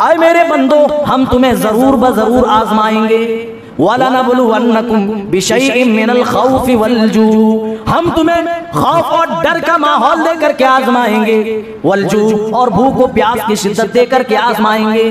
आए मेरे बंदो, हम तुम्हें जरूर ब जरूर आजमाएंगे। वलनबलुवन्नकुम बिशैइन मिनल खौफि वल्जू, हम तुम्हें खौफ और डर का माहौल देकर के आजमाएंगे। वल्जू, और भूख व प्यास की शिद्दत देकर के आजमाएंगे।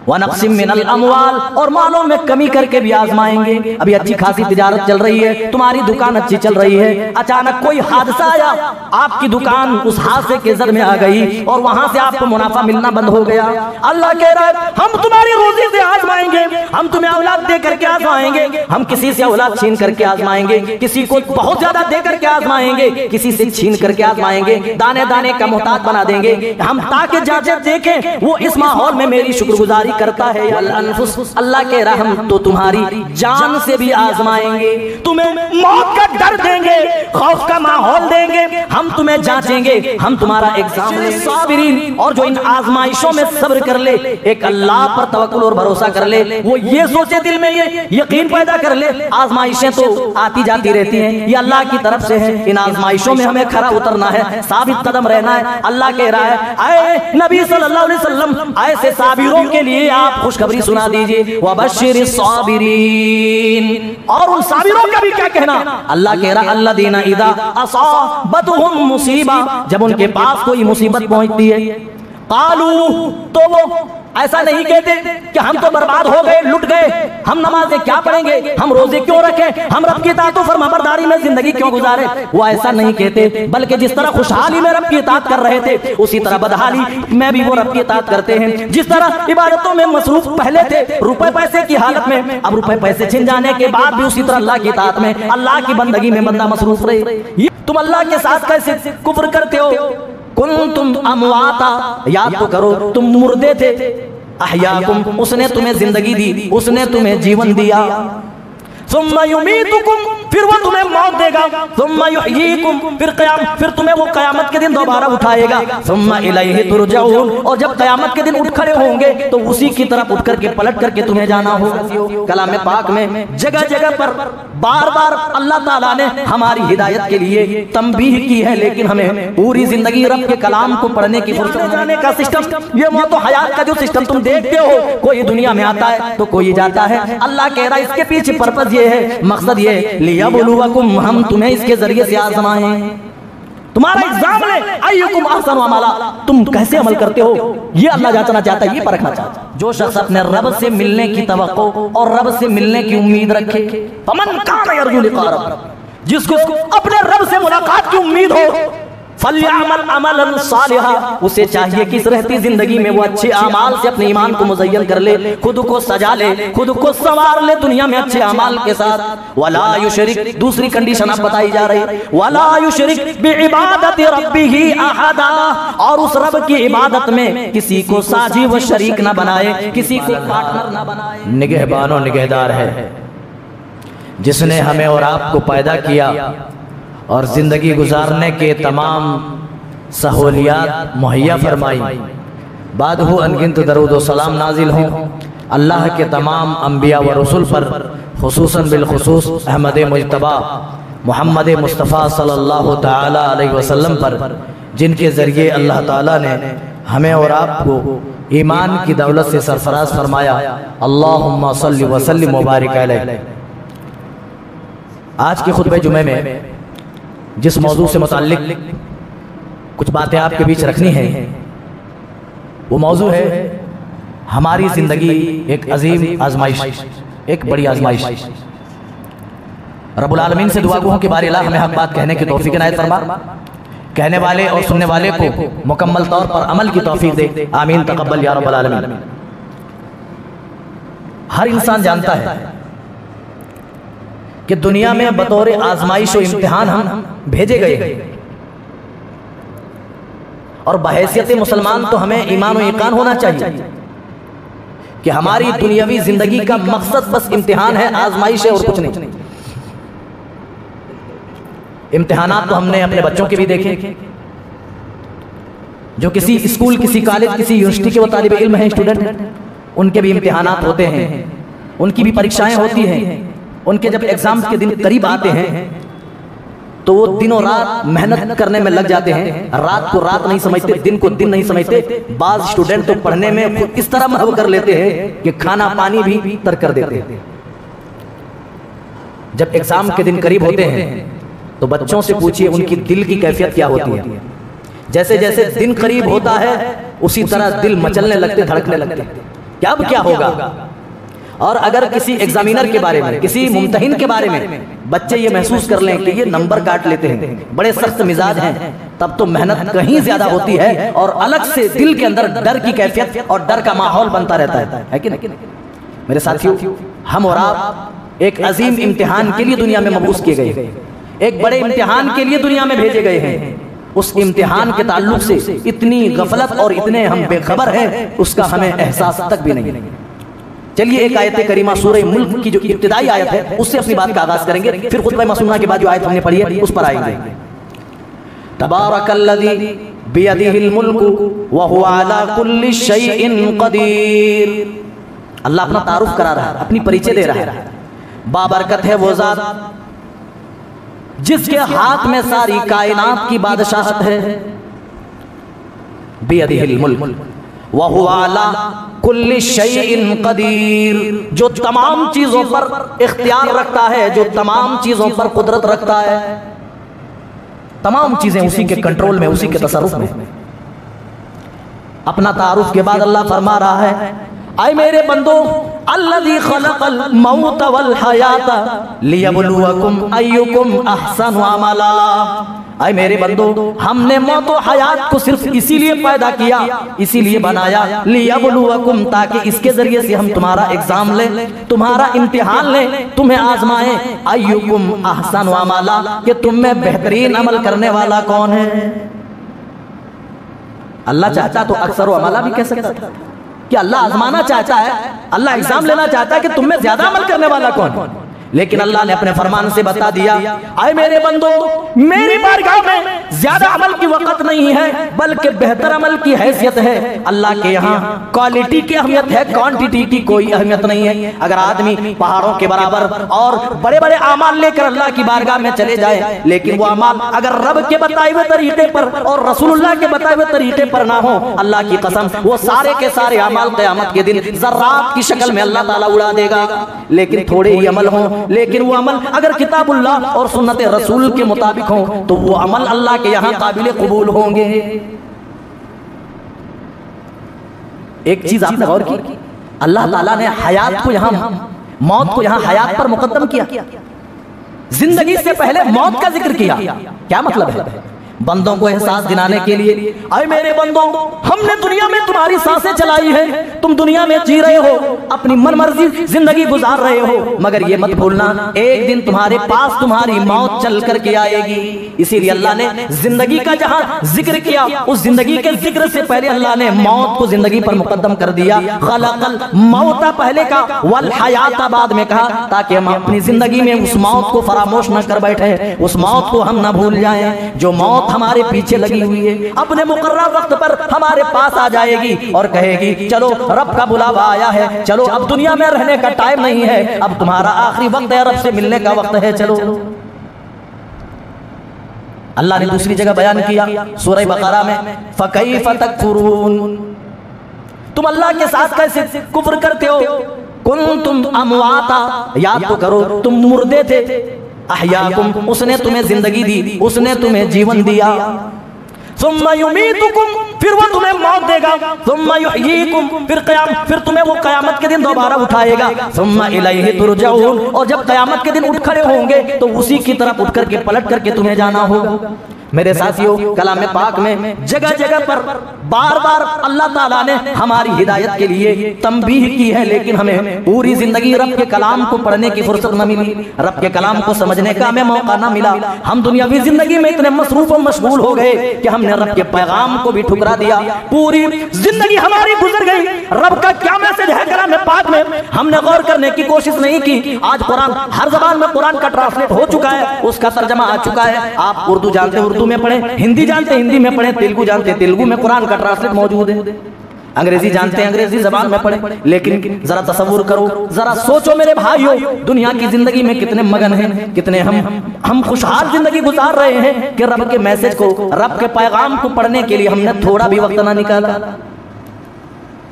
वनक्सिम मिनल अमवाल, और मालों में कमी करके भी आजमाएंगे। अभी अच्छी खासी तिजारत चल रही है, तुम्हारी दुकान अच्छी चल रही है, अचानक कोई हादसा आया, आपकी दुकान उस हादसे के जद में आ गई और वहां से आपको मुनाफा मिलना बंद हो गया। अल्लाह कह रहा है हम तुम्हारी रोजी से आजमाएंगे, हम तुम्हें औलाद दे करके आजमाएंगे, हम किसी से औलाद छीन करके आजमाएंगे, किसी को बहुत ज्यादा दे करके आजमाएंगे, किसी से छीन करके आजमाएंगे, दाने दाने का मोहताज बना देंगे हम, ताकि जांचे देखें वो इस माहौल में मेरी शुक्रगुजारी करता है। अल्लाह के रहम तो तुम्हारी जान से भी आजमाएंगे, तुम्हें मौत का डर देंगे, खौफ का माहौल देंगे, हम तुम्हें जांचेंगे, हम तुम्हारा एग्जाम लेंगे। साबिरीन, और जो इन आजमाइशों में सब्र कर ले, एक अल्लाह पर तवक्कुल और भरोसा कर ले, वो ये सोचे दिल में ये यकीन पैदा कर ले आजमाइशें तो आती जाती रहती हैं, ये अल्लाह की तरफ से है, इन आजमाइशों में हमें खरा उतरना है, साबित कदम रहना है। अल्लाह कह रहा है आए नबी सल्लल्लाहु अलैहि वसल्लम ऐसे साबिरों के लिए आप खुशखबरी सुना दीजिए। वबश्शिरिस साबिरीन, और उन साबिरों का भी क्या कहना, अल्लाह कह रहा अल्लज़ीना इज़ा असाबतहुम मुसीबा, जब उनके पास कोई मुसीबत पहुंचती है, कालू, तो वो ऐसा नहीं कहते कि हम तो बर्बाद हो गए, लुट गए, हम नमाजें क्या पढ़ेंगे, हम रोजे क्यों रखें, हम रब की इताअत और फरमाबरदारी में जिंदगी क्यों गुजारे, वो ऐसा नहीं कहते, बल्कि जिस तरह खुशहाली में रब की इताअत कर रहे थे उसी तरह बदहाली में भी वो रब की इताअत करते हैं। जिस तरह इबादतों में मसरूफ पहले थे रुपए पैसे की हालत में, अब रुपए पैसे छिन जाने के बाद भी उसी तरह अल्लाह की इताअत में, अल्लाह की बंदगी में बंदा मसरूफ रहे। तुम अल्लाह के साथ कैसे कुफ्र करते हो। कुंतुम अमवाता, याद तो करो तुम मुर्दे थे, अहयाकुम, उसने तुम्हें जिंदगी दी, उसने तुम्हें जीवन दिया। सुम्मा युमीतुकुम, फिर वो तुम्हें मौत देगा। सुम्मा युहयीकुम, फिर तुम्हें वो कयामत के दिन दोबारा उठाएगा। सुम्मा इलैहि तुरजऊन, और जब कयामत के दिन उठ खड़े होंगे तो उसी की तरफ उठ करके पलट करके तुम्हें जाना होगा। कलाम पाक में जगह जगह पर बार बार अल्लाह ताला ने हमारी हिदायत के लिए तंबीह की है, लेकिन हमें पूरी जिंदगी रब के कलाम को पढ़ने की फुर्सत जाने का सिस्टम, ये मौत और हयात का जो सिस्टम तुम देखते हो, कोई दुनिया में आता है तो कोई जाता है। अल्लाह कह रहा है इसके पीछे पर्पस ये है, मकसद ये लियबलुवकुम, हम तुम्हें इसके जरिए से आजमाएं, तुम्हारा एग्जाम ले, अय्युकुम अहसनु अमला, तुम कैसे अमल करते हो, ये अल्लाह जांचना चाहता है, ये परखना चाहता है। जो शख्स अपने रब से मिलने की तवक्को और रब से मिलने की उम्मीद रखे, फमन कान यरजू लिक़ा रब्बिह, जिसको अपने रब से मुलाकात की उम्मीद हो, फल्यअमल अमलन सालिहा, उसे चाहिए कि इस रहती जिंदगी में वो अच्छे अमाल से अपने ईमान को मुज़य्यन कर ले, खुद को सजा ले, खुद को संवार ले दुनिया में अच्छे अमाल के साथ। वला युशरिक, दूसरी कंडीशन अब बताई जा रही, वला युशरिक बिइबादति रब्बिही अहदा, और उस रब की इबादत में किसी को साझी व शरीक ना बनाए, किसी को पार्टनर ना बनाए। निगहबान और निगहदार है जिसने हमें और आपको पैदा किया और ज़िंदगी गुजारने के तमाम सहूलियात मुहैया फरमाई। बाद हो अनगिनत दरूद व सलाम नाजिल हों अल्लाह के तमाम अम्बिया व रसूल पर, खुसूसन बिलखुसूस अहमद मुज्तबा मोहम्मद मुस्तफ़ा सल्लल्लाहु ताला अलैहि वसल्लम पर, जिनके ज़रिए अल्लाह ताला ने हमें और आपको ईमान की दौलत से सरफराज फरमाया। अल्लाहुम्मा सल्लि व सल्लिम व बारिक अलैहि। आज के खुतबे जुमे में जिस मौजू से मुताल्लिक कुछ बातें आपके बीच रखनी है, वो मौजू है हमारी जिंदगी एक अजीम आजमाइश, एक बड़ी आजमाइश। रब्बुल आलमीन से दुआ गो कि बारी अल्लाह हमें हक बात कहने की तौफीक इनायत फरमा, कहने वाले और सुनने वाले को मुकम्मल तौर पर अमल की तौफीक दे। आमीन तक़ब्बल या रब्बल आलमीन। हर इंसान जानता है कि दुनिया में बतौर आजमाइश और इम्तिहान हम भेजे गए, और बहैसियत मुसलमान तो हमें ईमान और यकीन होना चाहिए कि हमारी दुनियावी जिंदगी का मकसद बस इम्तिहान है, आजमाइश है और कुछ नहीं। इम्तिहानात तो हमने अपने बच्चों के भी देखे, जो किसी स्कूल, किसी कॉलेज, किसी यूनिवर्सिटी के वो तालिब इल्म हैं, स्टूडेंट हैं, उनके भी इम्तिहानात होते हैं, उनकी भी परीक्षाएं होती हैं। उनके जब एग्जाम्स के दिन करीब आते हैं तो वो दिनों रात मेहनत करने में लग जाते हैं, रात को रात नहीं समझते, दिन को दिन नहीं समझते। बाज स्टूडेंट तो पढ़ने में खुद इस तरह महव कर लेते हैं कि खाना पानी भी तर्क कर देते हैं। जब एग्जाम के दिन करीब होते हैं तो बच्चों से पूछिए उनकी दिल की कैफियत क्या होती है। जैसे जैसे दिन करीब होता है उसी तरह दिल मचलने लगते, धड़कने लगते, क्या अब क्या होगा। और अगर किसी एग्जामिनर के बारे में, किसी मुम्तहिन के बारे में बच्चे ये महसूस कर लें कि ये नंबर काट लेते हैं, बड़े सख्त मिजाज हैं, तब तो मेहनत कहीं ज्यादा होती है और अलग से दिल के अंदर डर की कैफियत और डर का माहौल बनता रहता है कि नहीं। मेरे साथियों, हम और आप एक अजीम इम्तिहान के लिए दुनिया में मबूस किए गए, एक बड़े इम्तिहान के लिए दुनिया में भेजे गए हैं। उस इम्तिहान के ताल्लुक से इतनी गफलत और इतने हम बेखबर हैं, उसका हमें एहसास तक भी नहीं। चलिए एक आयत करीमा सूरह मुल्क की जो इब्तिदाई आयत है उससे अपनी बात का आगाज करेंगे, फिर खुतबा मसूना के बाद जो आयत हमने पढ़ी है उस पर आएंगे। तबारकल्लज़ी बियदिहिल मुल्कु व हुवा अला कुल्लि शैइन क़दीर। अल्लाह अपना तारुफ करा रहा है, अपनी परिचय दे रहा है। बाबरकत है वो ज़ात जिसके हाथ में सारी कायनात की बादशाहत है। बियदिहिल मुल्क व हुवा अला कुल्लि शैइन क़दीर, जो तमाम चीजों पर इख्तियार रखता है, जो तमाम चीजों पर कुदरत रखता है। तमाम चीजें उसी के कंट्रोल में, उसी के तसर्रुफ में। अपना तारुफ के बाद अल्लाह फरमा रहा है, आए मेरे बंदो, अल्लज़ी खलक़ल मौत वल हयात लियब्लुवकुम अय्युकुम अहसनु अमला। आए मेरे बंदो, हमने मौत और हयात को सिर्फ इसीलिए पैदा किया, इसीलिए बनाया, लियब्लुवकुम, ताकि इसके जरिए से हम तुम्हारा एग्जाम लें, तुम्हारा इम्तिहान लें, तुम्हें आजमाएं। अय्युकुम अहसनु अमला, कि तुम में बेहतरीन अमल करने वाला कौन है। अल्लाह चाहता तो अक्सर अमला भी कह सकता था कि अल्लाह आजमाना चाहता है, अल्लाह एग्जाम लेना चाहता है कि तुम में ज्यादा अमल करने वाला कौन। लेकिन अल्लाह ने अपने फरमान से बता दिया, आए मेरे बंदो, मेरी बारगाह में ज्यादा अमल की वक़्त नहीं है, बल्कि बेहतर अमल की हैसियत है। अल्लाह के यहाँ क्वालिटी की अहमियत है, क्वांटिटी की कोई अहमियत नहीं है। अगर आदमी पहाड़ों के बराबर और बड़े बड़े अमाल लेकर अल्लाह की बारगाह में चले जाए, लेकिन वो अमाल अगर रब के बताए हुए तरीके पर और रसूलुल्लाह के बताए हुए तरीके पर ना हो, अल्लाह की कसम वो सारे के सारे अमाल क़यामत के दिन ज़र्रात की शक्ल में अल्लाह ताला उड़ा देगा। लेकिन थोड़े ही अमल हों, लेकिन वो अमल अगर किताबुल्लाह और सुन्नत रसूल के मुताबिक हो, तो वो अमल अल्लाह के यहाँ काबिल कबूल होंगे। एक चीज आपने गौर की, अल्लाह ताला ने हयात को यहाँ, मौत को यहाँ हयात पर मुकद्दम किया, जिंदगी से पहले मौत का जिक्र किया। क्या मतलब है? बंदों को एहसास दिलाने के लिए, अरे मेरे बंदों, हमने दुनिया में तुम्हारी सांसें चलाई है, तुम दुनिया में जी रहे हो, अपनी मनमर्जी जिंदगी गुजार रहे हो, मगर ये मत भूलना एक दिन तुम्हारे पास तुम्हारी मौत चल कर के आएगी। इसीलिए अल्लाह ने जिंदगी का जहां जिक्र किया, उस जिंदगी के जिक्र से पहले अल्लाह ने मौत को जिंदगी पर मुकद्दम कर दिया। खलक़ल मौता पहले का, वल हयाता बाद में कहा, ताकि हम अपनी जिंदगी में उस मौत को फरामोश न कर बैठे, उस मौत को हम न भूल जाएं, जो मौत हमारे पीछे लगी हुई है, अपने मुकर्रर वक्त पर हमारे पास आ जाएगी और कहेगी, चलो रब का बुलावा आया है, चलो अब दुनिया में रहने का टाइम नहीं है, अब तुम्हारा आखिरी वक्त है, रब से मिलने का वक्त है, चलो। अल्लाह ने दूसरी जगह बयान किया सूरह बकरा में, फकैफ तकफुरून, तुम अल्लाह के साथ कैसे कुफ्र करते हो। कुंतुम अमवाता, याद तो करो तुम मुर्दे थे, अहयाकुम, उसने तुम्हें जिंदगी दी, उसने तुम्हें जीवन दिया। सुम्मा युमीतुकुम, फिर वो तुम्हें मौत देगा। सुम्मा युहयीकुम, फिर तुम्हें वो कयामत के दिन दोबारा उठाएगा। सुम्मा इलैहि तुरजऊन, और जब कयामत के दिन उठ खड़े होंगे तो उसी की तरफ उठ करके पलट करके तुम्हें जाना होगा। मेरे साथियों, कलाम पाक में जगह जगह पर बार बार अल्लाह ताला ने हमारी हिदायत के लिए तंबीह की है, लेकिन हमें पूरी जिंदगी रब के कलाम को पढ़ने की फुर्सत न मिली, रब के कलाम को समझने का हमें मौका न मिला। हम दुनियावी जिंदगी में इतने मसरूफ और मशगूल हो गए कि हमने रब के पैगाम को भी ठुकरा दिया। पूरी जिंदगी हमारी गुजर गई, रब का क्या मैसेज है कलाम पाक में हमने गौर करने की कोशिश नहीं की। आज कुरान हर जबान में कुरान का ट्रांसलेट हो चुका है, उसका तर्जमा आ चुका है। आप उर्दू जानते उर्दू में पढ़े, हिंदी जानते हिंदी में पढ़े, तेलुगु जानते तेलुगु में कुरान का ट्रांसलेट मौजूद है। अंग्रेजी जानते हैं, अंग्रेजी जबान में पढ़े, लेकिन जरा तसव्वुर करो, जरा सोचो मेरे भाइयों, दुनिया की जिंदगी में कितने मगन हैं, कितने हम खुशहाल जिंदगी गुजार रहे हैं कि रब के मैसेज को, रब के पैगाम को पढ़ने के लिए हमने थोड़ा भी वक्त ना निकाला।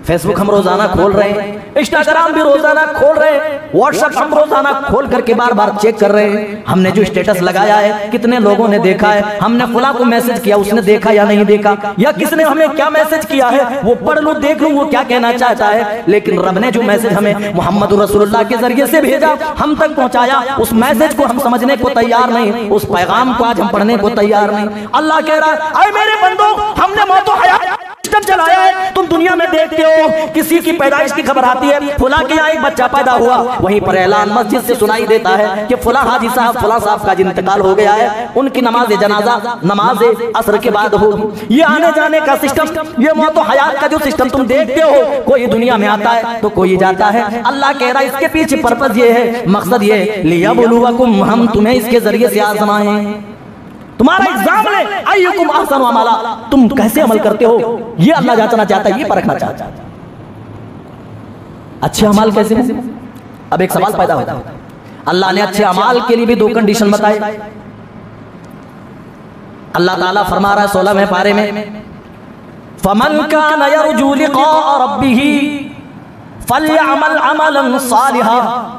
फेसबुक हम रोजाना खोल रहे हैं, इंस्टाग्राम भी रोजाना खोल रहे हैं, व्हाट्सएप हम रोजाना खोल करके बार बार चेक कर रहे हैं। हमने जो स्टेटस लगाया है कितने लोगों ने देखा है, हमने फुला को मैसेज किया, उसने देखा या नहीं देखा, या किसने हमें क्या मैसेज किया है वो पढ़ लूं, देख लूं वो क्या कहना चाहता है। लेकिन रब ने जो मैसेज हमें मोहम्मद रसूलुल्लाह के जरिए से भेजा, हम तक पहुंचाया, उस मैसेज को हम समझने को तैयार नहीं, उस पैगाम को आज हम पढ़ने को तैयार नहीं। अल्लाह कह रहा है, अरे मेरे बंदो, हमने मौत व हयात सिस्टम चलाया है। तुम दुनिया में देखते हो किसी की पैदाइश की खबर आती है, फुला के यहाँ एक बच्चा पैदा हुआ, वहीं पर ऐलान मस्जिद से सुनाई देता है कि फुला हाजी साहब, फुला साहब का इंतकाल हो गया है, उनकी नमाज जनाजा नमाज असर के बाद होगी। ये आने जाने का सिस्टम, ये मौत व हयात का जो सिस्टम तुम देखते हो, कोई दुनिया में आता है तो कोई जाता है। अल्लाह कह रहा है इसके पीछे पर्पस ये है, मकसद ये है, लियबलुवकुम, हम तुम्हें इसके जरिए से आजमाएं, तुम्हारा एग्जाम ले, अय्युकुम अहसनु अमला, तुम कैसे अमल करते हो ये अल्लाह जांचना चाहता है, ये परखना चाहता है। अच्छे अमाल कैसे हैं? अब एक सवाल पैदा होता है, अल्लाह ने अच्छे अमाल के लिए भी दो कंडीशन बताए। अल्लाह ताला फरमा रहा है 16वें पारे में, फमन कान यरजू लिक़ा रब्बिही फल्यअमल अमलन सालिहा,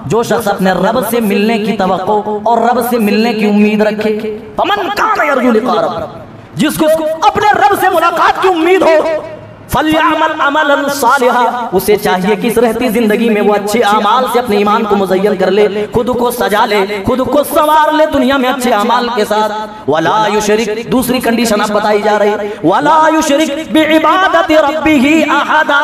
जो शख्स अपने रब से मिलने की तवक्को और रब से मिलने की उम्मीद रखे, फमन कान यरजू लिक़ा रब्बिही, जिसको अपने रब से मुलाकात की उम्मीद हो, फल्यअमल अमलन सालिहा, उसे चाहिए कि इस रहती जिंदगी में वो अच्छे अमाल से अपने ईमान को मुज़य्यन कर ले, खुद को सजा ले, खुद को संवार ले दुनिया में अच्छे अमाल के साथ। वला युशरिक, दूसरी कंडीशन अब बताई जा रही, वला युशरिक बिइबादति रब्बिही अहदा,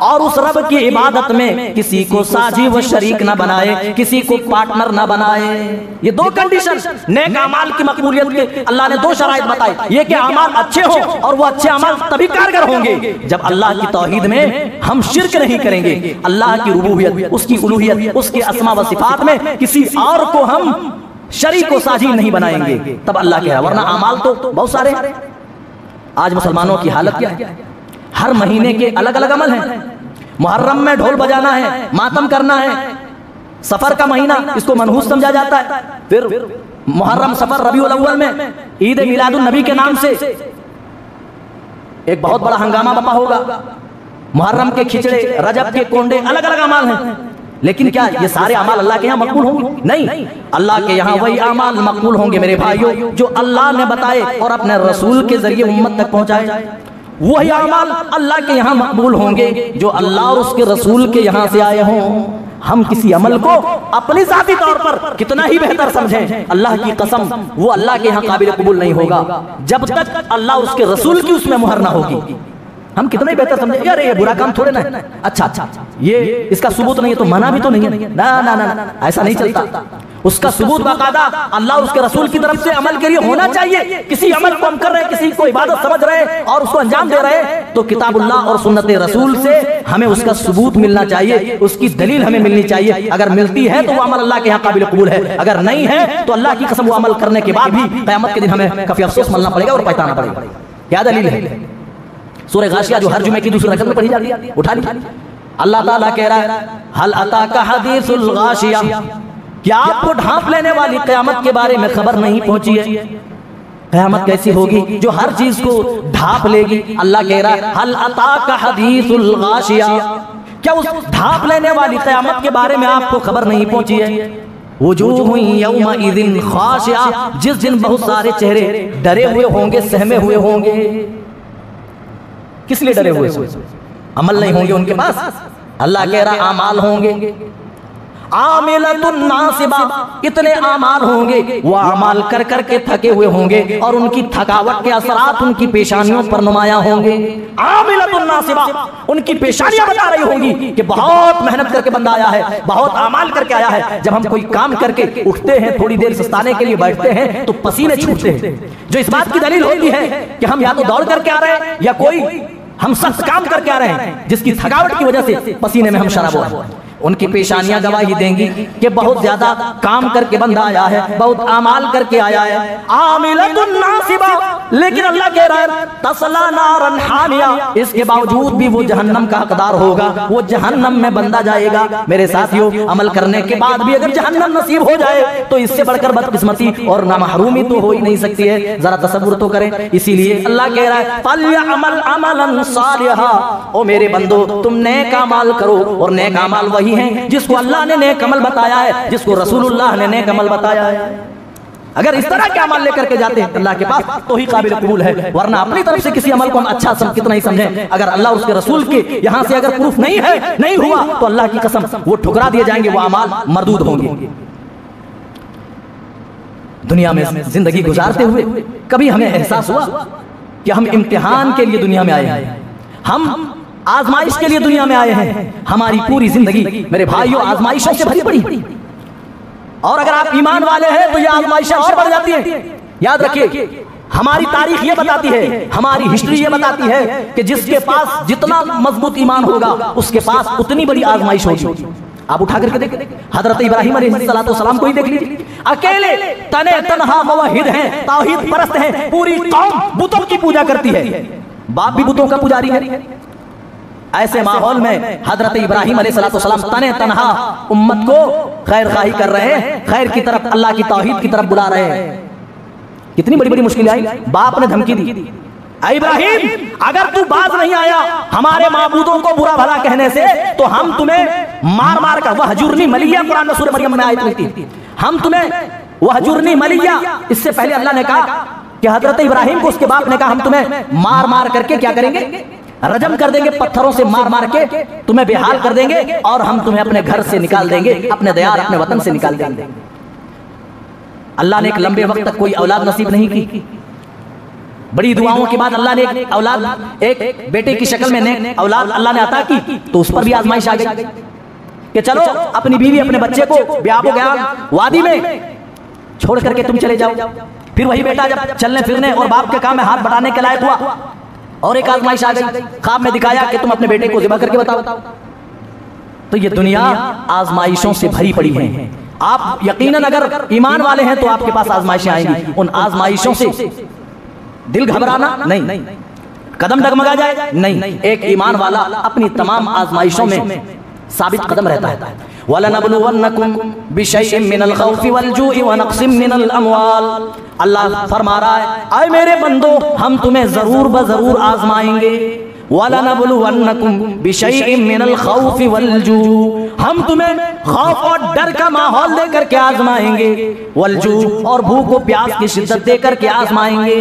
और उस रब की इबादत में किसी को साझी व शरीक न बनाए, किसी को पार्टनर न बनाए। ये दो कंडीशन नेक अमाल की मकबूलियत के अल्लाह ने दो शराइत बताई, ये कि अमाल अच्छे हो और वो अच्छे अमाल तभी कारगर होंगे जब अल्लाह की तौहीद में हम शिरक नहीं करेंगे, अल्लाह की रुबूबियत, उसकी उलूहियत, उसके अस्मा व सिफात में किसी और को हम शरीक व साझी नहीं बनाएंगे, तब अल्लाह के। वरना अमाल तो बहुत सारे। आज मुसलमानों की हालत क्या है, हर महीने के अलग अलग अमल हैं। मुहर्रम में ढोल बजाना है, मातम करना है, सफर का महीना इसको मनहूस समझा जाता है, फिर मुहर्रम, सफर, रबीउल अव्वल में ईद मिलादुन नबी के नाम से एक बहुत बड़ा हंगामा बपा होगा। मुहर्रम के खिचड़े, रजब के कोंडे, अलग अलग अमाल हैं। लेकिन क्या ये सारे अमाल अल्लाह के यहाँ मकबूल होंगे? नहीं, अल्लाह के यहाँ वही अमाल मकबूल होंगे मेरे भाइयों जो अल्लाह ने बताए और अपने रसूल के जरिए उम्मत तक पहुंचाए। वही अमाल अल्लाह के यहाँ मकबूल होंगे जो अल्लाह और उसके रसूल के यहाँ से आए हों। हम किसी अमल को अपनी जाती तौर पर कितना ही बेहतर समझें, अल्लाह की कसम वो अल्लाह के यहाँ काबिल कबूल नहीं होगा जब तक अल्लाह और उसके रसूल की उसमें मुहर ना होगी। हम कितना ही बेहतर समझे, यार ये बुरा काम थोड़े ना है, अच्छा ये इसका सबूत नहीं है तो मना भी तो नहीं है, ना, ऐसा नहीं चलता। उसका सबूत बाकायदा अल्लाह और उसके रसूल की तरफ से अमल के लिए होना चाहिए। किसी अमल को हम कर रहे हैं, किसी को इबादत समझ रहे हैं और उसको अंजाम दे रहे हैं, तो किताबुल्लाह और सुन्नत रसूल से हमें उसका सबूत मिलना चाहिए, उसकी दलील हमें मिलनी चाहिए। अगर मिलती है तो वो अमल अल्लाह के यहाँ काबिल कबूल है, अगर नहीं है तो अल्लाह की कसम वो अमल करने के बाद भी क़यामत के दिन हमें काफी अफसोस मलना पड़ेगा और पछताना पड़ेगा। क्या दलील है? सूरह गाशिया जो हर जुमे की दूसरी रकम में पढ़ी जाती है, उठा ली। अल्लाह ताला कह रहा है, हल अताका हदीसुल गाशिया, क्या आपको ढांप लेने वाली क़यामत के बारे में खबर नहीं पहुंची है? क़यामत कैसी होगी जो हर चीज को ढांप लेगी। अल्लाह कह रहा है, हल अताका हदीसुल गाशिया, क्या उस ढांप लेने वाली क़यामत के बारे में आपको खबर नहीं पहुंची है? वजूह यौमा इज़िन खाशिया, जिस दिन बहुत सारे चेहरे डरे हुए होंगे, सहमे हुए होंगे। किस लिए डरे हुए? अमल नहीं होंगे उनके पास। अल्लाह कह रहा अमाल होंगे, आमिलतुन नासिबा, इतने अमाल होंगे वो अमाल कर कर के थके हुए होंगे और उनकी थकावट के असरात उनकी पेशानियों पर नुमायां होंगे। आमिलतुन नासिबा, उनकी पेशानियां बता रही होंगी कि बहुत मेहनत करके बंदा आया है, बहुत अमाल करके आया है। जब हम कोई काम करके उठते हैं, थोड़ी देर सुस्ताने के लिए बैठते हैं तो पसीने छूटते हैं, जो इस बात की दलील होती है कि हम या तो दौड़ करके आ रहे हैं या कोई हम सख्त काम करके आ रहे हैं जिसकी थकावट की वजह से पसीने में हम शराब हो रहे हैं। उनकी पेशानियां गवाही देंगी कि बहुत ज्यादा काम करके बंदा आया है, बहुत अमाल करके आया है, आमिलतुन नासिबा, लेकिन अल्लाह कह रहा है तसला नारन हामिया, इसके बावजूद भी वो जहन्नम का हकदार होगा, वो जहन्नम में बंदा जाएगा। मेरे साथियों, अमल करने के बाद भी अगर जहन्नम नसीब हो जाए तो इससे बढ़कर बदकिस्मती और नामहरूमी तो हो ही नहीं सकती है। जरा तसव्वुर तो करें। इसीलिए अल्लाह कह रहा है फल्यअमल अमलन सालिहा, ओ मेरे बंदो तुम नेक अमल करो, और नेक अमल वही हैं जिसको अल्लाह ने नेक अमल बताया है, जिसको रसूलुल्लाह ने नेक अमल बताया है। अगर इस तरह के अमल लेकर के जाते हैं अल्लाह के पास तो ही काबिल कबूल है, वरना अपनी तरफ से किसी अमल को हम अच्छा कितना ही समझें, अगर अल्लाह उसके रसूल के यहाँ से अगर प्रूफ नहीं है, नहीं हुआ, तो अल्लाह की कसम वो ठुकरा दिए जाएंगे, वो अमाल मरदूद होंगे। दुनिया में जिंदगी गुजारते हुए कभी हमें एहसास हुआ कि हम इम्तिहान के लिए दुनिया में आए हैं, हम आजमाइश के लिए दुनिया में आए हैं। हमारी पूरी जिंदगी मेरे भाइयों आजमाइशों से भरी पड़ी, और अगर आप ईमान वाले हैं तो ये आजमाइशें और बढ़ जाती हैं। याद रखिए, हमारी तारीख ये बताती है, हमारी हिस्ट्री ये बताती है कि जिसके पास जितना मजबूत ईमान होगा उसके पास उतनी बड़ी आजमाइश होगी। आप उठा करके देख, हजरत इब्राहिम अलैहिस्सलाम को ही देख लीजिए, अकेले तने तनहा मुवहिद हैं, तौहीद परस्त हैं, पूरी कौम बुतों की पूजा करती है, बाप भी बुतों का पुजारी है। ऐसे माहौल में हजरत इब्राहिम अलैहिस्सलाम तने तनहा उम्मत को खैर खाही कर रहे हैं, खैर की तरफ, अल्लाह की तौहीद की तरफ बुला रहे हैं। कितनी बड़ी बड़ी मुश्किलें आई, बाप ने धमकी दी, इब्राहिम अगर तू बाज नहीं आया हमारे माबूदों को बुरा भला कहने से तो हम तुम्हें मार मार कर, वहजुरनी मलिया, कुरान में सूरह मरियम में आयत मिलती है, हम तुम्हें वहजुरनी मलिया। इससे पहले अल्लाह ने कहा कि हजरत इब्राहिम को उसके बाप ने कहा हम तुम्हें मार मार करके क्या करेंगे, रजम कर देंगे, पत्थरों से मार मार के तुम्हें बेहाल कर देंगे, और हम तुम्हें अपने घर से निकाल देंगे, अपने दयार अपने वतन से निकाल देंगे। अल्लाह ने एक लंबे वक्त तक कोई औलाद नसीब नहीं की, बड़ी दुआओं के बाद अल्लाह ने एक औलाद, एक बेटे की शक्ल में ने औलाद अल्लाह ने अता की, तो उस पर भी आजमाइश आ गई कि चलो अपनी बीवी अपने बच्चे को ब्याह गया वादी में छोड़ करके तुम चले जाओ। फिर वही बेटा जब चलने फिरने और बाप के काम में हाथ बढ़ाने के लायक हुआ, और एक आजमाइश आ गई, ख्वाब में दिखाया कि तुम अपने बेटे को ज़िबा करके बताओ। तो ये दुनिया आजमाइशों से भरी पड़ी है। आप यकीनन अगर ईमान वाले हैं तो आपके पास आजमाइशें आएंगी, उन आजमाइशों से दिल घबराना नहीं, कदम डगमगा जाए नहीं, एक ईमान वाला अपनी तमाम आजमाइशों में साबित कदम रहता है। वलनबलुवन्नकुम बिशैइन मिनल खौफि वल जूइ व नक्सिम मिनल अमवाल, अल्लाह फरमा रहा है आए मेरे बंदो हम तुम्हें जरूर बजरूर आजमाएंगे। वलनबलुवन्नकुम बिशैइन मिनल खौफि वल जूइ, हम तुम्हें खौफ और डर का माहौल देकर के आजमाएंगे, वल जूइ और भूख व प्यास की शिद्दत देकर के आजमाएंगे,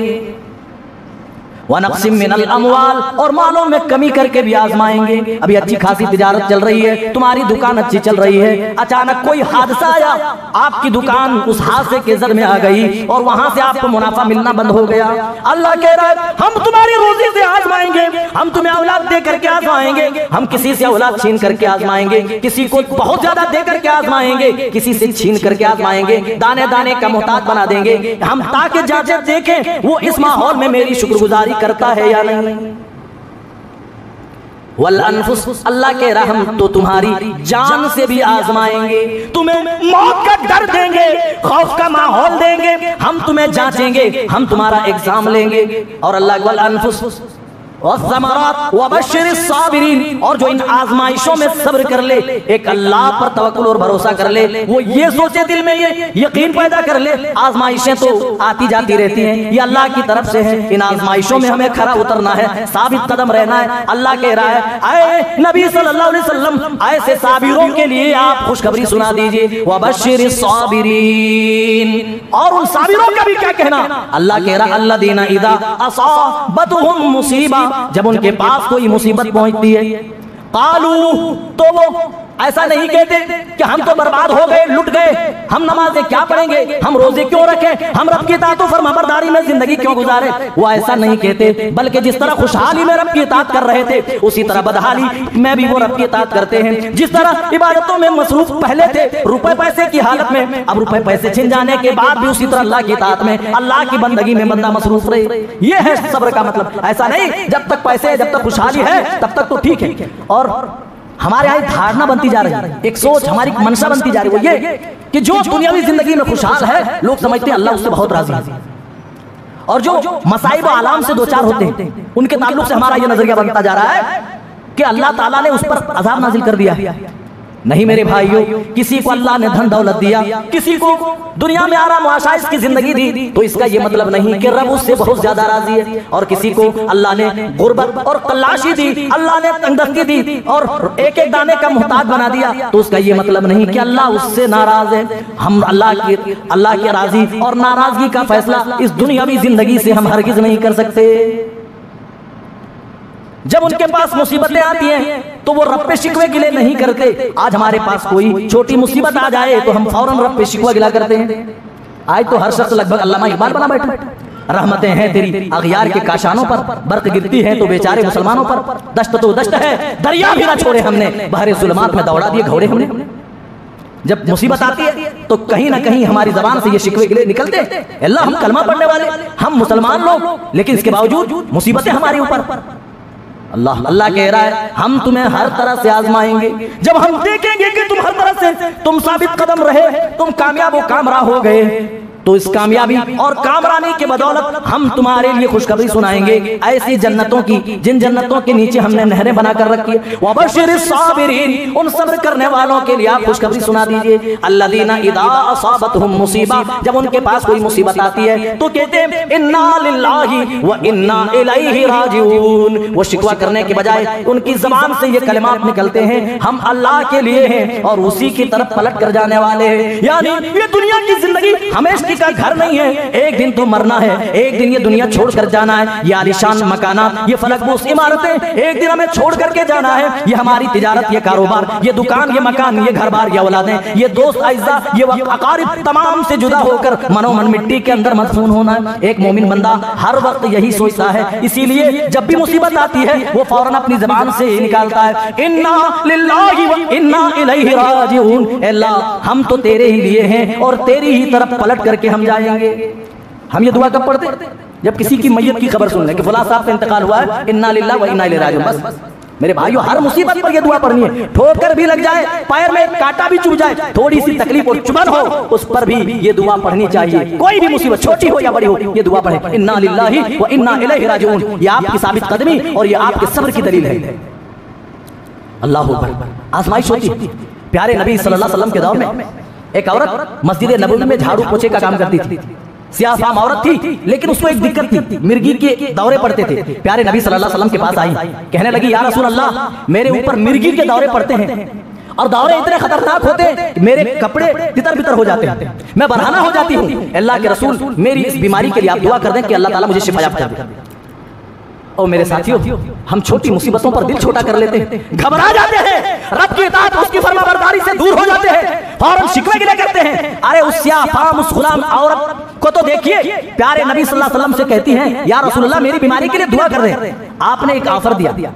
वनक्सिम मिनल अमवाल और मालों में कमी करके भी आजमाएंगे। अभी अच्छी खासी तिजारत चल रही है, तुम्हारी दुकान अच्छी चल रही है, अचानक कोई हादसा आया, आपकी दुकान उस हादसे के जद में आ गई और वहां से आपको मुनाफा मिलना बंद हो गया। अल्लाह कह रहा है हम तुम्हारी रोजी से आजमाएंगे, हम तुम्हें औलाद दे करके आजमाएंगे, हम किसी से औलाद छीन करके आजमाएंगे, किसी को बहुत ज्यादा दे करके आजमाएंगे, किसी से छीन करके आजमाएंगे, दाने दाने का मोहताज बना देंगे हम, ताकि जांचे देखें वो इस माहौल में मेरी शुक्रगुजारी करता है या नहीं। वल अनफुस, अल्लाह के रहम तो तुम्हारी जान से भी आजमाएंगे, तुम्हें मौत का डर देंगे, खौफ का माहौल देंगे, हम तुम्हें जांचेंगे, हम तुम्हारा एग्जाम लेंगे। और अल्लाह वल अनफुस वज़्ज़मरात वबश्शिरिस साबिरीन, और जो इन आजमाइशों में सब्र कर ले, एक अल्लाह पर तवक्कुल और भरोसा कर ले, वो ये सोचे दिल में ये यकीन पैदा कर ले आजमाइशें तो आती जाती रहती हैं, ये अल्लाह की तरफ से है, इन आजमाइशों में हमें खरा उतरना है, साबित कदम रहना है। अल्लाह कह रहा है आए नबी सल्लल्लाहु अलैहि वसल्लम ऐसे साबिरों के लिए आप खुशखबरी सुना दीजिए, वबश्शिरिस साबिरीन, और उन साबिरों का भी क्या कहना, अल्लाह कह रहा अल्लज़ीना इज़ा असाबतहुम मुसीबा, जब उनके पास कोई मुसीबत पहुंचती है, कालू, तो वो ऐसा नहीं कहते कि हम तो बर्बाद हो गए, लुट गए, हम नमाजें क्या पढ़ेंगे, हम रोजे क्यों रखें, हम रब की इताअत और फरमाबरदारी में जिंदगी क्यों गुजारे, वो ऐसा नहीं कहते, बल्कि जिस तरह खुशहाली में रब की इताअत कर रहे थे उसी तरह बदहाली में भी वो रब की इताअत करते हैं। जिस तरह इबादतों में मसरूफ पहले थे रुपए पैसे की हालत में, अब रुपए पैसे छिन जाने के बाद भी उसी तरह अल्लाह की इताअत में, अल्लाह की बंदगी में बंदा मसरूफ रहे। ये है सब्र का मतलब। ऐसा नहीं जब तक पैसे, जब तक खुशहाली है तब तक तो ठीक है, और हमारे यहाँ धारणा बनती जा रही है, एक सोच हमारी मंशा बनती जा रही है, वो ये कि जो दुनियावी जिंदगी में खुशहाल है लोग समझते हैं अल्लाह उससे बहुत राजी है, और जो मसाइब व आलाम से दो चार होते हैं उनके ताल्लुक से हमारा ये नजरिया बनता जा रहा है कि अल्लाह ताला ने उस पर अजाब नाजिल कर दिया। नहीं मेरे भाइयों, किसी को अल्लाह ने धन दौलत दिया, किसी को दुनिया में आराम व आसाइश की जिंदगी दी, तो इसका ये मतलब नहीं कि रब उससे बहुत ज्यादा राजी है। और किसी को अल्लाह ने गुर्बत और तलाशी दी, अल्लाह ने तंगदस्ती दी और एक एक दाने का मोहताज बना दिया, तो उसका ये मतलब नहीं कि अल्लाह उससे नाराज है। हम अल्लाह के राजी और नाराजगी का फैसला इस दुनियावी जिंदगी से हम हरगिज नहीं कर सकते। जब उनके पास मुसीबतें आती हैं तो वो रब पे शिकवे गिले नहीं करते। आज हमारे पास कोई छोटी मुसीबत आ जाए तो हम फौरन रब पे शिकवा गिला करते हैं। आज तो हर शख्स लगभग अल्लामा इकबाल बना बैठा। रहमतें हैं तेरी अगयार के काशानों पर, बर्क गिरती है तो बेचारे मुसलमानों पर, दश्त तो दश्त है दरिया भी ना छोड़े हमने, बहरे जुल्मात में दौड़ा दिए घोड़े हमने। जब मुसीबत आती है तो कहीं ना कहीं हमारी जबान से ये शिकवे गिले निकलते हैं। अल्लाह हम कलमा पढ़ने वाले, हम मुसलमान लोग, लेकिन इसके बावजूद मुसीबतें हमारे ऊपर। अल्लाह कह रहा है हम तुम्हें हर तरह से आजमाएंगे। जब हम देखेंगे कि तुम हर तरह से तुम साबित कदम रहे, तुम कामयाब व कामरा हो गए, तो इस कामयाबी और कामरानी के बदौलत हम तुम्हारे लिए खुशखबरी सुनाएंगे ऐसी जन्नतों की जिन जन्नतों के नीचे हमने नहरें बनाकर रखी है। वबशिरिस साबिरीन, उन सब्र करने वालों के लिए आप खुशखबरी सुना दीजिए। अल्लज़ीना इज़ा असाबतहुम मुसीबा, जब उनके पास कोई मुसीबत आती है तो कहते हैं इन्ना लिल्लाहि व इन्ना इलैहि राजिऊन। वो शिकवा करने के बजाय उनकी ज़बान से ये कलिमात निकलते हैं हम अल्लाह के लिए हैं और उसी की तरफ पलट कर जाने वाले हैं। यानी ये दुनिया की जिंदगी हमेशा का घर नहीं है, एक दिन तो मरना है, एक दिन ये दुनिया छोड़ कर जाना है। ये आलीशान मकानात, ये फलकबोस इमारतें एक दिन हमें छोड़ करके जाना है। ये हमारी तिजारत, ये कारोबार, ये दुकान, ये मकान, ये घर बार, ये औलादें, ये दोस्त अज़्ज़ा, ये अकारिब तमाम से जुदा होकर मनोमन मिट्टी के अंदर मदफून होना है। एक मोमिन बंदा हर वक्त यही सोचता है, इसीलिए जब भी मुसीबत आती है वो फौरन अपनी ज़बान से ही निकालता है इन्ना लिल्लाहि व इन्ना इलैहि राजिऊन। अल्लाह हम तो तेरे ही लिए हैं और तेरी ही तरफ पलट करके हम जाएंगे। हम ये दुआ कब पढ़ते? जब किसी की मैयत की खबर सुन ले कि फलां साहब का इंतकाल हुआ है, इन्ना लिल्लाहि व इन्ना इलैहि राजिऊन। बस मेरे भाइयों, हर मुसीबत पर ये दुआ पढ़नी है। ठोकर भी लग जाए, पैर में कांटा भी चुभ जाए, थोड़ी सी तकलीफ और चुभन हो, उस पर भी ये दुआ पढ़नी चाहिए। कोई भी मुसीबत छोटी हो या बड़ी हो, ये दुआ पढ़े इन्ना लिल्लाहि व इन्ना इलैहि राजिऊन। ये आपकी साबित कदमी और ये आपके सब्र की दलील है। अल्लाहू अकबर। आजमाइश होती प्यारे नबी सल्लल्लाहु अलैहि वसल्लम के दौर में एक औरत मस्जिद नबवी में झाड़ू पोछे का काम करती थी। सियाफाम औरत थी, लेकिन उसको एक दिक्कत थी, मिर्गी के दौरे पड़ते थे। प्यारे नबी सल्लल्लाहु अलैहि वसल्लम के पास आई, कहने लगी या रसूल अल्लाह, मेरे ऊपर मिर्गी के दौरे पड़ते हैं और दौरे इतने खतरनाक होते हैं कि मेरे कपड़े तितर बितर हो जाते हैं, मैं बरहाना हो जाती हूँ। अल्लाह के रसूल, मेरी इस बीमारी के लिए आप दुआ कर दें कि अल्लाह ताला मुझे शिफा याफ्ता कर दे। और मेरे साथियों, हम छोटी मुसीबतों पर दिल छोटा कर लेते हैं, घबरा जाते हैं, रब की इताअत उसकी फरमाबरदारी से दूर हो जाते हैं, फौरन शिकवे गिले करते हैं। अरे उस सियाफाम, उस गुलाम औरत को तो देखिए, प्यारे नबी सल्लल्लाहु अलैहि वसल्लम से कहती हैं या रसूलल्लाह मेरी बीमारी के लिए दुआ कर रहे हैं। आपने एक ऑफर दिया,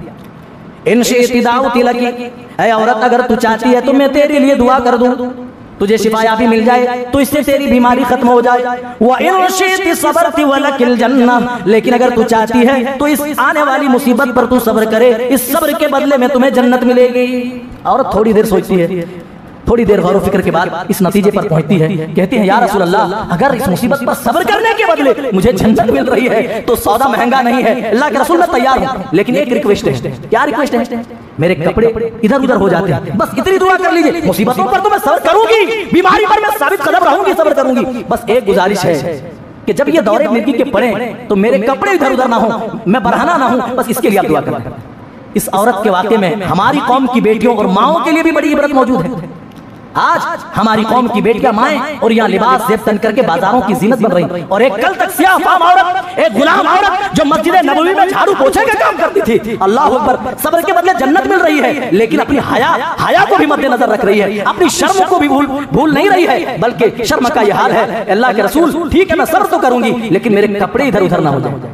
इन शिअति दाउती लकी, ऐ औरत अगर तू चाहती है तो मैं तेरे लिए दुआ कर दूं, तुझे शिफायाफी मिल जाए, तो इससे तेरी बीमारी खत्म हो जाए। व इन शिअति सबरति वलकिल जन्नह, लेकिन अगर तू चाहती है तो इस आने वाली मुसीबत पर तू सब्र करे, इस सब्र के बदले में तुम्हें जन्नत मिलेगी। औरत थोड़ी देर सोचती है, थोड़ी देर गौर फिक्र के बाद इस नतीजे पर पहुंचती है, कहती है या रसूल अल्लाह, अगर इस मुसीबत पर सब्र करने के बदले मुझे जन्नत मिल रही है तो सौदा महंगा नहीं है। अल्लाह के रसूल मैं तैयार हूं, लेकिन एक रिक्वेस्ट है। क्या रिक्वेस्ट है? मेरे कपड़े इधर उधर हो जाते हैं, बस इतनी दुआ कर लीजिए। मुसीबतों पर तो मैं सब्र करूंगी, बीमारी पर मैं साबित कदम रहूंगी, सब्र करूंगी। बस एक गुजारिश है कि जब ये दौरे मिर्गी के पड़े तो मेरे कपड़े इधर उधर ना हो, मैं बरहाना ना हूं, बस इसके लिए आप दुआ करें। इस औरत के वाकये में हमारी कौम की बेटियों और माओं के लिए भी बड़ी इबरत मौजूद है। आज हमारी कौम की बेटियां माएं और यहाँ लिबास जेब तन करके बाजारों की जीनत बन रही, और एक कल तक सियाफाम औरत, एक गुलाम औरत जो मस्जिद नबवी में झाड़ू पोछे का काम करती थी, अल्लाह अकबर, सब्र के बदले जन्नत मिल रही है, लेकिन अपनी हया को भी मद्देनजर रख रही है, अपनी शर्म को भी भूल नहीं रही है, बल्कि शर्म का यह हाल है अल्लाह के रसूल, ठीक है मैं सब्र तो करूंगी, लेकिन मेरे कपड़े इधर उधर ना हो जाए,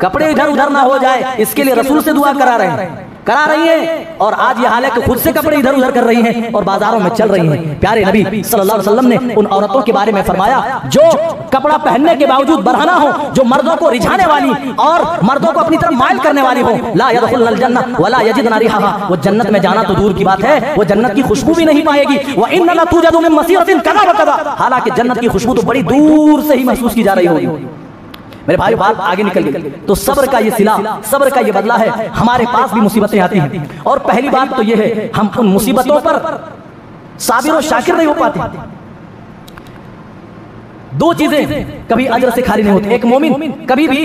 कपड़े इधर उधर ना हो जाए, इसके लिए रसूल से दुआ करा रहे हैं। करा रही हैं और आज ये हाल है कि खुद से कपड़े इधर उधर कर रही हैं और बाजारों में चल रही हैं। प्यारे नबी सल्लल्लाहु अलैहि वसल्लम ने उन औरतों के बारे में फरमाया जो कपड़ा पहनने के बावजूद बरहना हो, जो मर्दों को रिझाने वाली और मर्दों को अपनी तरफ माइल करने वाली हो। ला यदखुलुल जन्नह वला यजिदना रिहाहा, वो जन्नत में जाना तो दूर की बात है, वो जन्नत की खुशबू भी नहीं पाएगी। व इन्ना लतूजदु मिन मसीरतिन कदा व कदा, हालांकि जन्नत की खुशबू तो बड़ी दूर से ही महसूस की जा रही होगी। मेरे भाई बात आगे निकल गई। तो सब्र का ये सिला, सब्र का ये बदला है। हमारे पास भी मुसीबतें आती हैं और पहली बात तो ये है हम उन मुसीबतों पर साबिर और शाकिर नहीं हो पाते। दो चीजें कभी अजर से खाली नहीं होती। एक मोमिन कभी भी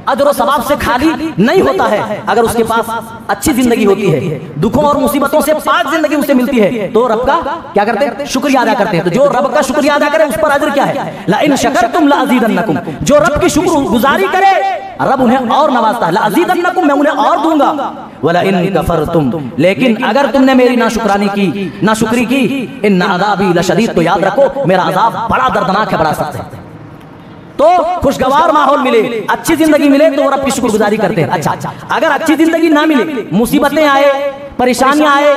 अजर और सवाब से खाली नहीं होता है अगर उसके पास अच्छी जिंदगी होती है, दुखों और मुसीबतों से पाक जिंदगी उसे मिलती है तो रब का क्या करते हैं? शुक्रिया अदा करते हैं। तो जो रब का शुक्रिया अदा करे उस पर अजर क्या है? ला इन शकरतुम ला अज़ीदन्नकुम, जो रब की शुक्रगुजारी करे रब उन्हें और नवाजता है। ला अज़ीदन्नकुम, मैं उन्हें और दूंगा। वला इन कफरतुम, लेकिन अगर तुमने मेरी नाशुक्रानी की, नाशुक्री की, इन अज़ाबी लशदीद, तो याद रखो मेरा अज़ाब बड़ा दर्दनाक है, बड़ा सख्त है। तो खुशगवार माहौल मिले, अच्छी जिंदगी मिले तो रब की शुक्रगुजारी करते हैं। अच्छा, अगर अच्छी जिंदगी ना मिले, मुसीबतें आए, परेशानियां आए,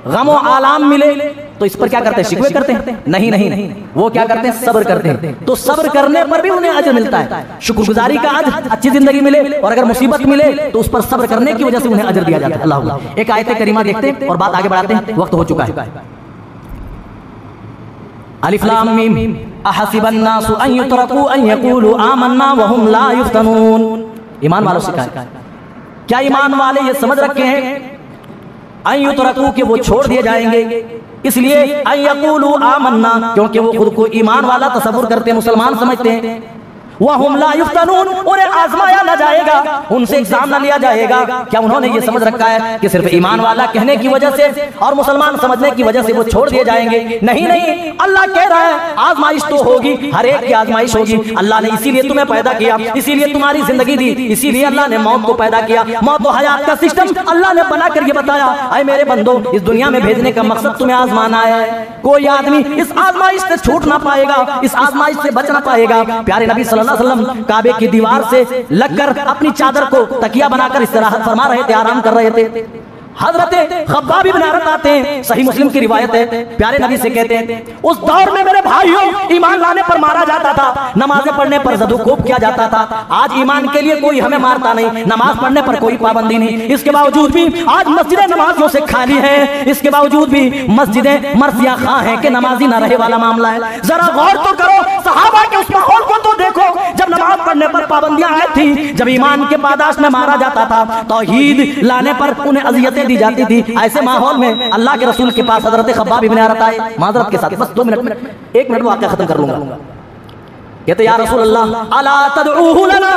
गम और आलाम मिले तो इस पर क्या करते हैं? शिकवे करते हैं? नहीं नहीं, वो क्या करते हैं? सब्र करते हैं। तो सब्र करने पर भी उन्हें अजर मिलता है। शुक्रगुजारी का अजर, अच्छी जिंदगी मिले और अगर मुसीबत मिले तो उस पर सब्र करने की वजह से उन्हें अजर दिया जाता है। अल्लाह। एक आयत करीमा देखते हैं और बात आगे बढ़ाते हैं, वक्त हो चुका है। अलिफ लाम मीम अहसिबन नासु अन युतरकू अन यकूलू आमन्ना व हुम ला युफ्तनून। ईमान वालों से कहा, क्या ईमान वाले ये समझ रखे हैं अन युतरकू के वो छोड़ दिए जाएंगे? इसलिए अन यकूलू आमन्ना, क्योंकि वो खुद को ईमान वाला तसव्वुर करते हैं, मुसलमान समझते हैं। वह हुम ला युफ्तनून, उन्हें आजमाया न जाएगा, उनसे एग्जाम न लिया जाएगा। क्या उन्होंने ये समझ रखा है कि सिर्फ ईमान वाला कहने की वजह से और मुसलमान समझने की वजह से वो छोड़ दिए जाएंगे? नहीं नहीं, अल्लाह कह रहा है आजमाइश तो होगी, हर एक की आजमाइश होगी। अल्लाह ने इसीलिए तुम्हें पैदा किया, इसीलिए तुम्हारी जिंदगी दी, इसीलिए अल्लाह ने मौत को पैदा किया। मौत और हयात का सिस्टम अल्लाह ने बना कर ये बताया, ऐ मेरे बंदो, इस दुनिया में भेजने का मकसद तुम्हें आजमाना है। कोई आदमी इस आजमाइश से छूट ना पाएगा, इस आजमाइश से बच ना पाएगा। प्यारे नबी सल्लल्लाहु अलैहि वसल्लम काबे की दीवार से लगकर अपनी चादर को तकिया बनाकर इस्तराहत फरमा रहे थे, आराम कर रहे थे। हजरत खब्बाब इब्न अरत आते हैं, सही मुस्लिम की रिवायत है, प्यारे नबी से कहते हैं उस दौर में मेरे भाइयों ईमान लाने पर मारा जाता था, नमाजें पढ़ने पर ज़दुख़ूब किया जाता था। आज ईमान के लिए कोई हमें मारता नहीं, नमाज पढ़ने पर कोई पाबंदी नहीं। इसके बावजूद भी आज मस्जिदें नमाजियों से खाली हैं, इसके बावजूद भी मस्जिदें मर्सिया खां हैं कि नमाजी न रहे वाला मामला है। जरा गौर तो करो, सहाबा के उस माहौल को तो देखो जब नमाज पढ़ने पर पाबंदियां आई थी, जब ईमान के पादाश में मारा जाता था, तौहीद लाने पर उन्हें अज़ियतें दी जाती थी। ऐसे माहौल में अल्लाह के रसूल के पास हजरत खब्बाब इब्न अरत आए, माजरत के साथ, बस 2 मिनट में, 1 मिनट में वाक़या खत्म कर लूंगा। कहते या रसूल अल्लाह अला तदऊहु लना,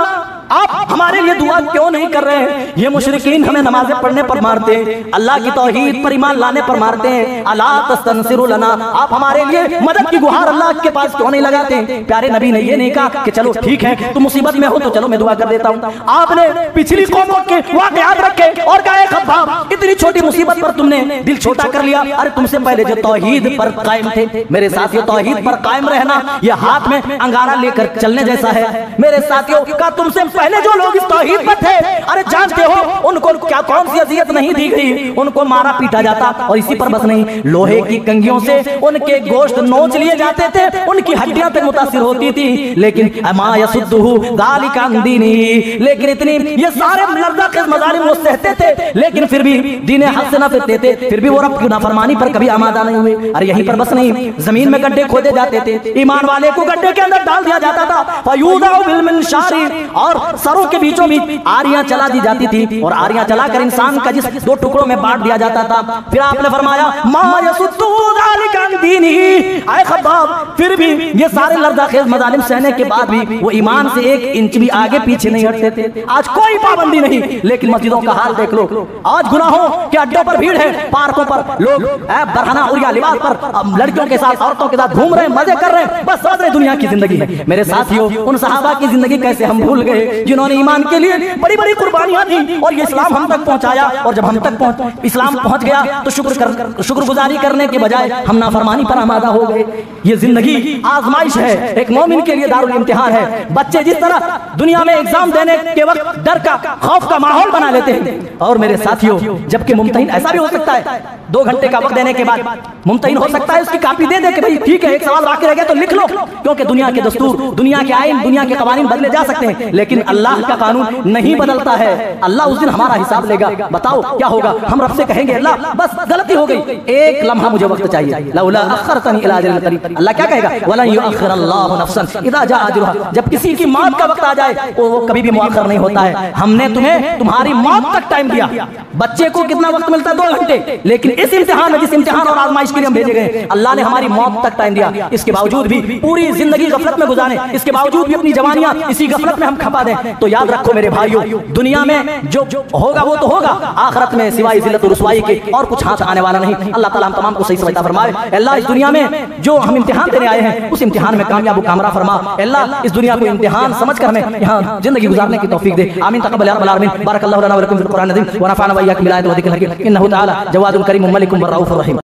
आप हमारे लिए दुआ क्यों नहीं कर रहे हैं? ये मुशरिकीन हमें नमाजें पढ़ने पर मारते हैं, अल्लाह की तौहीद पर ईमान लाने पर मारते हैं। अला तस्तनसिरु लना, आप हमारे लिए मदद की गुहार अल्लाह के पास क्यों नहीं लगाते? प्यारे नबी ने ये नहीं कहा कि चलो ठीक है तुम मुसीबत में हो तो चलो मैं दुआ कर देता हूँ। आपने पिछली कौमों के वाक़यात रखे और कहा खब्बाब इतनी छोटी मुसीबत पर तुमने दिल छोटा कर लिया। अरे तुमसे पहले जो तौहीद पर कायम थे मेरे साथियों, तौहीद पर कायम रहना ये हाथ में अंगारा लेकर चलने जैसा है। मेरे साथियों का तुमसे पहले जो लोग इस तौहीद पर थे, अरे जानते हो उनको क्या कौन सी अज़ियत नहीं दी गई? उनको मारा पीटा जाता और इसी पर बस नहीं, लोहे की कंघियों से उनके गोश्त नोच लिए जाते थे, उनकी हड्डियां तक मुतासिर होती थी। लेकिन अमा यसुद्दुहु ज़ालिका अन दीनिही, लेकिन इतनी ये सारे लर्ज़ाक़ मज़ालिम वो सहते थे, लेकिन फिर भी दीन हक़ से न फिरते थे, फिर भी वो रब की नाफरमानी पर कभी आमादा नहीं हुए। अरे यहीं पर बस नहीं, जमीन में गड्ढे खोदे जाते थे, ईमान वाले को गड्ढे के अंदर डाल दिया जाता था। फयूज़अु बिल मिनशारी, और सरों के बीचों बीच आरियां चला दी जाती थी और आरियां चलाकर इंसान का जिस्म 2 टुकड़ों में बांट दिया जाता था। फिर आपने फरमाया मा यसुद्दु ज़ालिका अन दीनिही, ऐ खब्बाब फिर भी ये सारे लर्ज़ाक़ मज़ालिम सहने के बाद भी वो ईमान से 1 इंच भी आगे पीछे नहीं हटते थे। आज कोई पाबंदी नहीं, लेकिन मस्जिदों का हाल देख लो, आज गुनाहों के अड्डों पर भीड़ है, पार्कों पर लोग बरहना उरिया लिबास पर लड़कियों के साथ औरतों के साथ घूम रहे हैं, मजे कर रहे हैं, बस समझ रहे दुनिया की जिंदगी है। मेरे साथियों, उन सहाबा की जिंदगी कैसे हम भूल गए जिन्होंने ईमान के लिए बड़ी बड़ी कुर्बानियां दी और ये इस्लाम हम तक पहुंचाया। और जब हम तक इस्लाम पहुंच गया तो शुक्रगुजारी करने के बजाय हम नाफरमानी नाफरमानी पर आमादा हो गए। ये जिंदगी आजमाइश है, एक मोमिन के लिए दारुल इम्तिहान है। बच्चे जिस तरह दुनिया में एग्जाम देने के वक्त डर का, खौफ का माहौल बना लेते हैं, और मेरे साथियों जबकि मुमतहिन ऐसा भी हो सकता है 2 घंटे का वक्त देने के बाद मुमतहिन हो सकता है उसकी कॉपी दे दे के भाई ठीक है एक सवाल बाकी रह गया तो लिख लो, क्योंकि दुनिया के दस्तूर, दुनिया के आईन, दुनिया के कवानीन बदले जा सकते हैं, लेकिन अल्लाह का कानून नहीं बदलता है। अल्लाह उस दिन हमारा हिसाब लेगा। बताओ क्या होगा? हम रब से कहेंगे अल्लाह बस गलती हो गई, एक लम्हा मुझे वक्त चाहिए, लौला अखरतनी इला अजलिन करीब। अल्लाह क्या कहेगा? वलन युअखिर अल्लाहु नफ्सन इज़ा जाअ अजलुहा। जब किसी की मौत का वक्त आ जाए वो कभी भी मुअख्खर नहीं होता है। हमने तुम्हें तुम्हारी मौत तक टाइम दिया। बच्चे को कितना वक्त मिलता है? 2 घंटे, लेकिन इस इम्तिहान में, जिस इम्तिहान और आजमाइश के लिए हम भेजे गए, अल्लाह ने हमारी मौत तक टाइम दिया। इसके बावजूद भी पूरी जिंदगी गफलत में गुजारे, इसके बावजूद भी अपनी जवानियां इसी गफलत में हम खपा दें, तो याद रखो मेरे भाइयों, दुनिया में जो होगा वो तो होगा, आखिरत में सिवाय जिल्लत और रुसवाई के और कुछ हाथ आने वाला नहीं। अल्लाह ताला हम तमाम को सही समझता फरमाए। अल्लाह इस दुनिया में जो हम इम्तिहान देने आए हैं उस इम्तिहान में कामयाब व कामरा फरमा। अल्लाह इस दुनिया को इम्तिहान समझकर हमें यहाँ जिंदगी गुजारने की तौफीक दे। आमीन तक़ब्बल या रब्बल आलमीन। बारकल्लाहु लना व लकुम फिल कुरानिल अज़ीम व नफ़अना व इय्याकुम बिल आयाति व ज़िक्रिल हकीम। इन्नहु तआला जवादुन करीमुम मलिकुम व रऊफुर रहीम।